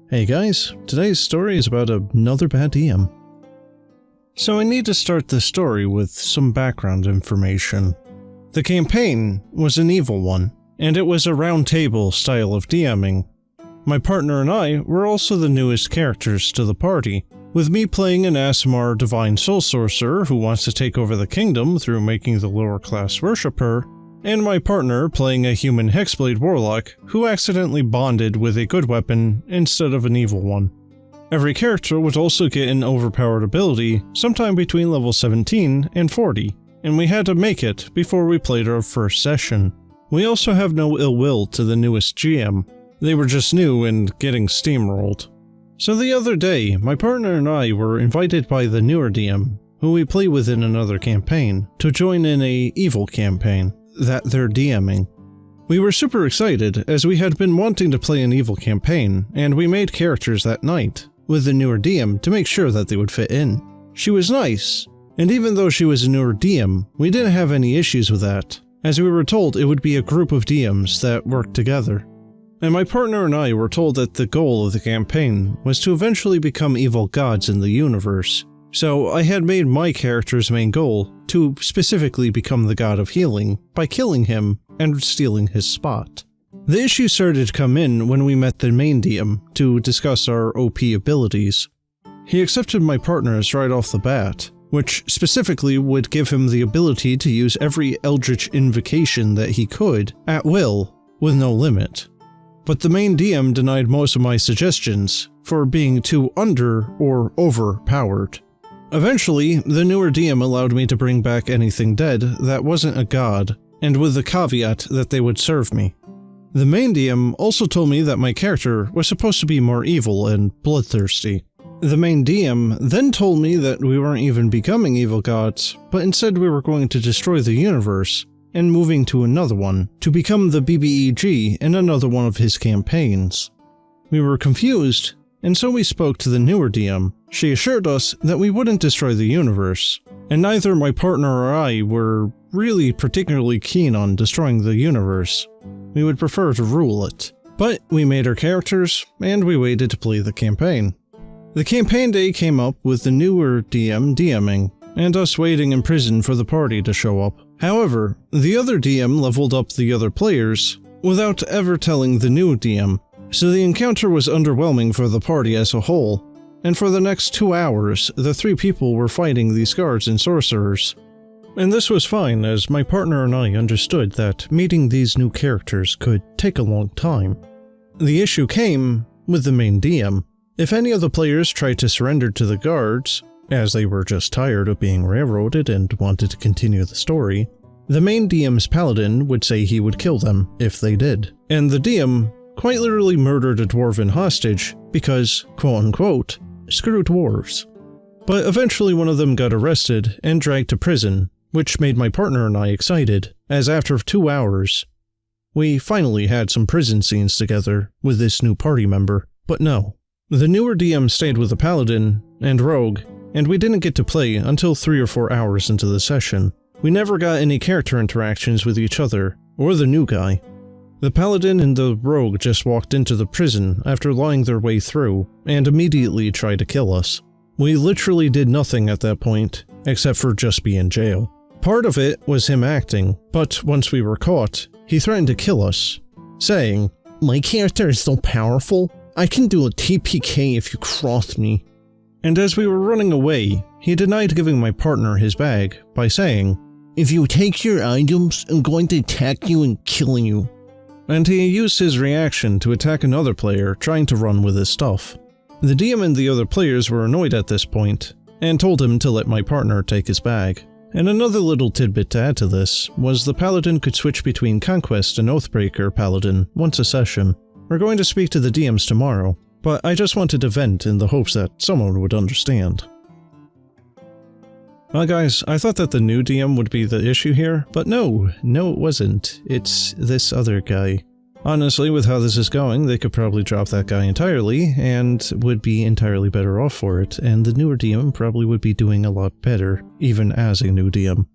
Hey guys, today's story is about another bad DM. So I need to start this story with some background information. The campaign was an evil one, and it was a round table style of DMing. My partner and I were also the newest characters to the party, with me playing an ASMR divine soul sorcerer who wants to take over the kingdom through making the lower class worship her, and my partner playing a human hexblade warlock who accidentally bonded with a good weapon instead of an evil one. Every character would also get an overpowered ability sometime between level 17 and 40, and we had to make it before we played our first session. We also have no ill will to the newest GM. They were just new and getting steamrolled. So the other day, my partner and I were invited by the newer DM, who we play with in another campaign, to join in a evil campaign that they're DMing. We were super excited as we had been wanting to play an evil campaign, and we made characters that night with the newer DM to make sure that they would fit in. She was nice, and even though she was a newer DM, we didn't have any issues with that, as we were told it would be a group of DMs that worked together. And my partner and I were told that the goal of the campaign was to eventually become evil gods in the universe. So I had made my character's main goal to specifically become the god of healing by killing him and stealing his spot. The issue started to come in when we met the main DM to discuss our OP abilities. He accepted my partner's right off the bat, which specifically would give him the ability to use every eldritch invocation that he could at will with no limit. But the main DM denied most of my suggestions for being too under or overpowered. Eventually, the newer DM allowed me to bring back anything dead that wasn't a god, and with the caveat that they would serve me. The main DM also told me that my character was supposed to be more evil and bloodthirsty. The main DM then told me that we weren't even becoming evil gods, but instead we were going to destroy the universe, and moving to another one, to become the BBEG in another one of his campaigns. We were confused, and so we spoke to the newer DM. She assured us that we wouldn't destroy the universe, and neither my partner or I were really particularly keen on destroying the universe. We would prefer to rule it. But we made our characters, and we waited to play the campaign. The campaign day came up with the newer DM DMing, and us waiting in prison for the party to show up. However, the other DM leveled up the other players without ever telling the new DM, so the encounter was underwhelming for the party as a whole, and for the next 2 hours, the 3 people were fighting these guards and sorcerers. And this was fine, as my partner and I understood that meeting these new characters could take a long time. The issue came with the main DM. If any of the players tried to surrender to the guards, as they were just tired of being railroaded and wanted to continue the story, the main DM's Paladin would say he would kill them if they did. And the DM quite literally murdered a dwarven hostage because, quote-unquote, screw dwarves. But eventually one of them got arrested and dragged to prison, which made my partner and I excited, as after 2 hours, we finally had some prison scenes together with this new party member. But no, the newer DM stayed with the Paladin and Rogue, and we didn't get to play until 3 or 4 hours into the session. We never got any character interactions with each other, or the new guy. The Paladin and the Rogue just walked into the prison after lying their way through, and immediately tried to kill us. We literally did nothing at that point, except for just be in jail. Part of it was him acting, but once we were caught, he threatened to kill us, saying, "My character is so powerful, I can do a TPK if you cross me." And as we were running away, he denied giving my partner his bag by saying, "If you take your items, I'm going to attack you and kill you." And he used his reaction to attack another player trying to run with his stuff. The DM and the other players were annoyed at this point, and told him to let my partner take his bag. And another little tidbit to add to this was the Paladin could switch between Conquest and Oathbreaker Paladin once a session. We're going to speak to the DMs tomorrow, but I just wanted to vent in the hopes that someone would understand. Well guys, I thought that the new DM would be the issue here, but no it wasn't. It's this other guy. Honestly, with how this is going, they could probably drop that guy entirely, and would be entirely better off for it, and the newer DM probably would be doing a lot better, even as a new DM.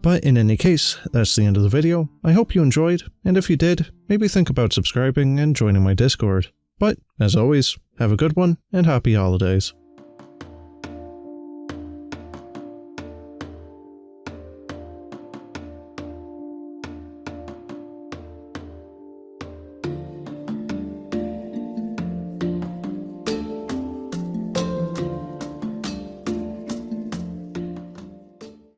But in any case, that's the end of the video. I hope you enjoyed, and if you did, maybe think about subscribing and joining my Discord. But, as always, have a good one and happy holidays.